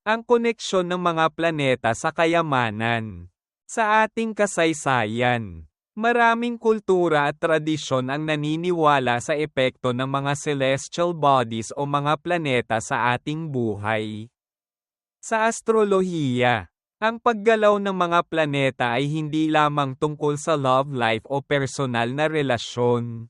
Ang koneksyon ng mga planeta sa kayamanan. Sa ating kasaysayan, maraming kultura at tradisyon ang naniniwala sa epekto ng mga celestial bodies o mga planeta sa ating buhay. Sa astrolohiya, ang paggalaw ng mga planeta ay hindi lamang tungkol sa love life o personal na relasyon.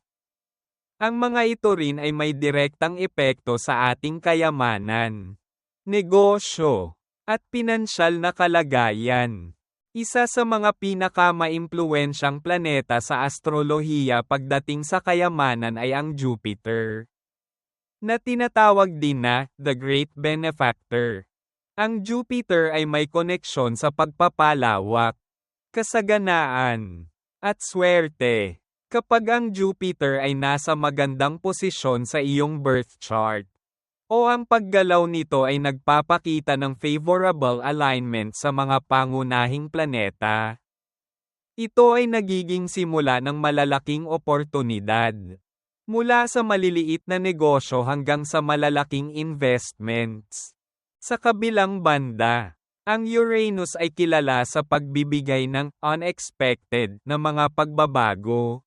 Ang mga ito rin ay may direktang epekto sa ating kayamanan, negosyo, at pinansyal na kalagayan. Isa sa mga pinakamaimpluwensyang planeta sa astrolohiya pagdating sa kayamanan ay ang Jupiter, na tinatawag din na The Great Benefactor. Ang Jupiter ay may koneksyon sa pagpapalawak, kasaganaan, at swerte. Kapag ang Jupiter ay nasa magandang posisyon sa iyong birth chart, o ang paggalaw nito ay nagpapakita ng favorable alignment sa mga pangunahing planeta, ito ay nagiging simula ng malalaking oportunidad. Mula sa maliliit na negosyo hanggang sa malalaking investments. Sa kabilang banda, ang Uranus ay kilala sa pagbibigay ng unexpected na mga pagbabago.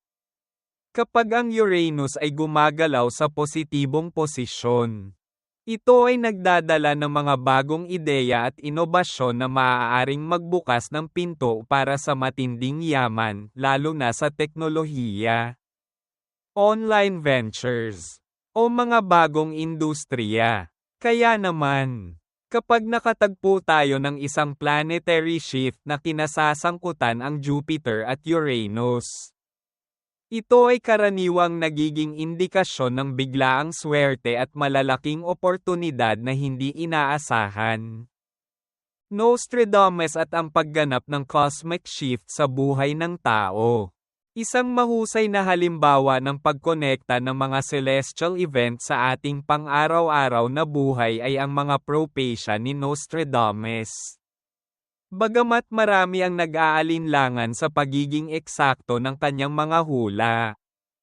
Kapag ang Uranus ay gumagalaw sa positibong posisyon, ito ay nagdadala ng mga bagong ideya at inobasyon na maaaring magbukas ng pinto para sa matinding yaman, lalo na sa teknolohiya, online ventures, o mga bagong industriya. Kaya naman, kapag nakatagpo tayo ng isang planetary shift na kinasasangkutan ang Jupiter at Uranus, ito ay karaniwang nagiging indikasyon ng biglaang swerte at malalaking oportunidad na hindi inaasahan. Nostradamus at ang pagganap ng cosmic shift sa buhay ng tao. Isang mahusay na halimbawa ng pagkonekta ng mga celestial event sa ating pang-araw-araw na buhay ay ang mga propesya ni Nostradamus. Bagamat marami ang nag-aalinlangan sa pagiging eksakto ng kanyang mga hula,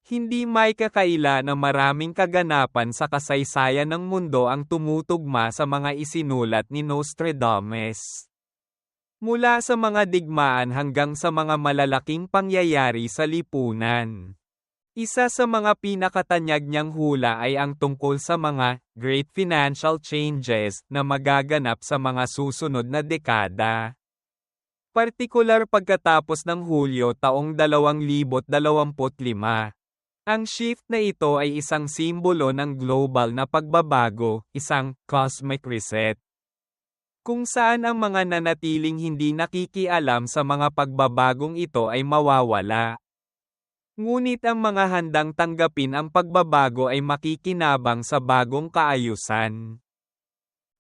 hindi may kakaila na maraming kaganapan sa kasaysayan ng mundo ang tumutugma sa mga isinulat ni Nostradamus. Mula sa mga digmaan hanggang sa mga malalaking pangyayari sa lipunan. Isa sa mga pinakatanyag niyang hula ay ang tungkol sa mga great financial changes na magaganap sa mga susunod na dekada. Partikular pagkatapos ng Hulyo taong 2025. Ang shift na ito ay isang simbolo ng global na pagbabago, isang cosmic reset, kung saan ang mga nanatiling hindi nakikialam sa mga pagbabagong ito ay mawawala. Ngunit ang mga handang tanggapin ang pagbabago ay makikinabang sa bagong kaayusan,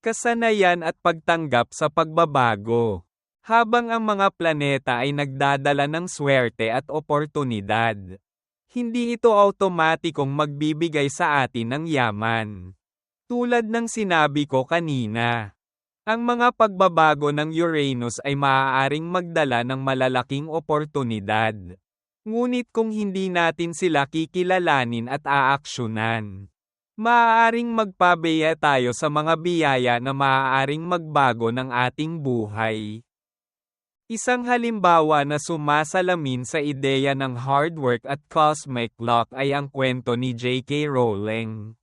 kasanayan at pagtanggap sa pagbabago. Habang ang mga planeta ay nagdadala ng swerte at oportunidad, hindi ito automatikong magbibigay sa atin ng yaman. Tulad ng sinabi ko kanina, ang mga pagbabago ng Uranus ay maaaring magdala ng malalaking oportunidad. Ngunit kung hindi natin sila kikilalanin at aaksyonan, maaaring magpabaya tayo sa mga biyaya na maaaring magbago ng ating buhay. Isang halimbawa na sumasalamin sa ideya ng hard work at cosmic luck ay ang kwento ni J.K. Rowling,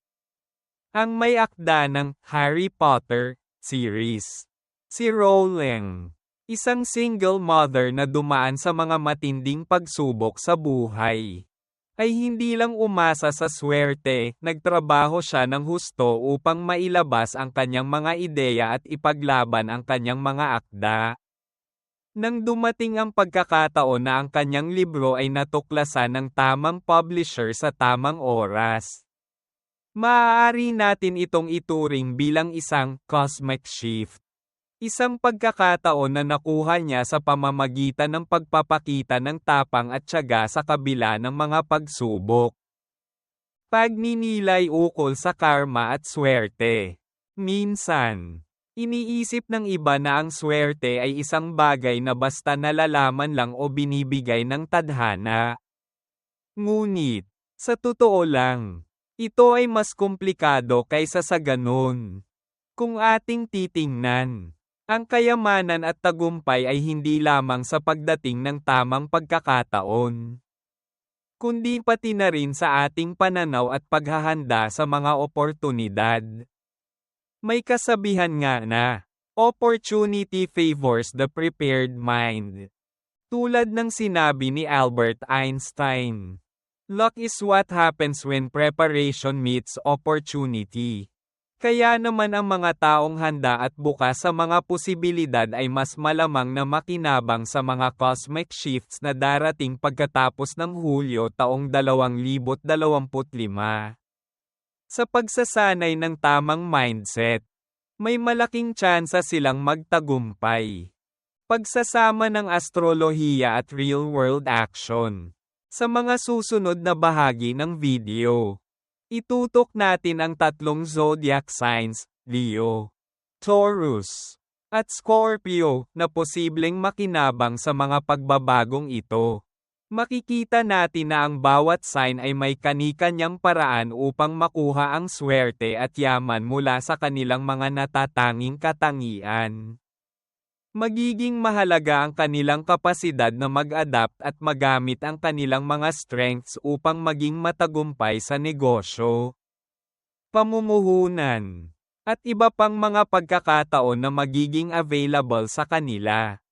ang may akda ng Harry Potter series. Si Rowling, isang single mother na dumaan sa mga matinding pagsubok sa buhay, ay hindi lang umasa sa swerte, nagtrabaho siya ng husto upang mailabas ang kanyang mga ideya at ipaglaban ang kanyang mga akda. Nang dumating ang pagkakataon na ang kanyang libro ay natuklasan ng tamang publisher sa tamang oras, maaari natin itong ituring bilang isang cosmic shift. Isang pagkakataon na nakuha niya sa pamamagitan ng pagpapakita ng tapang at tiyaga sa kabila ng mga pagsubok. Pagninilay ukol sa karma at swerte. Minsan, iniisip ng iba na ang swerte ay isang bagay na basta nalalaman lang o binibigay ng tadhana. Ngunit, sa totoo lang, ito ay mas komplikado kaysa sa ganun. Kung ating titingnan, ang kayamanan at tagumpay ay hindi lamang sa pagdating ng tamang pagkakataon, kundi pati na rin sa ating pananaw at paghahanda sa mga oportunidad. May kasabihan nga na, opportunity favors the prepared mind. Tulad ng sinabi ni Albert Einstein, luck is what happens when preparation meets opportunity. Kaya naman ang mga taong handa at bukas sa mga posibilidad ay mas malamang na makinabang sa mga cosmic shifts na darating pagkatapos ng Hulyo taong 2025. Sa pagsasanay ng tamang mindset, may malaking tsansa silang magtagumpay. Pagsasama ng astrolohiya at real-world action. Sa mga susunod na bahagi ng video, itutok natin ang tatlong zodiac signs, Leo, Taurus, at Scorpio, na posibleng makinabang sa mga pagbabagong ito. Makikita natin na ang bawat sign ay may kani-kanyang paraan upang makuha ang swerte at yaman mula sa kanilang mga natatanging katangian. Magiging mahalaga ang kanilang kapasidad na mag-adapt at magamit ang kanilang mga strengths upang maging matagumpay sa negosyo, pamumuhunan, at iba pang mga pagkakataon na magiging available sa kanila.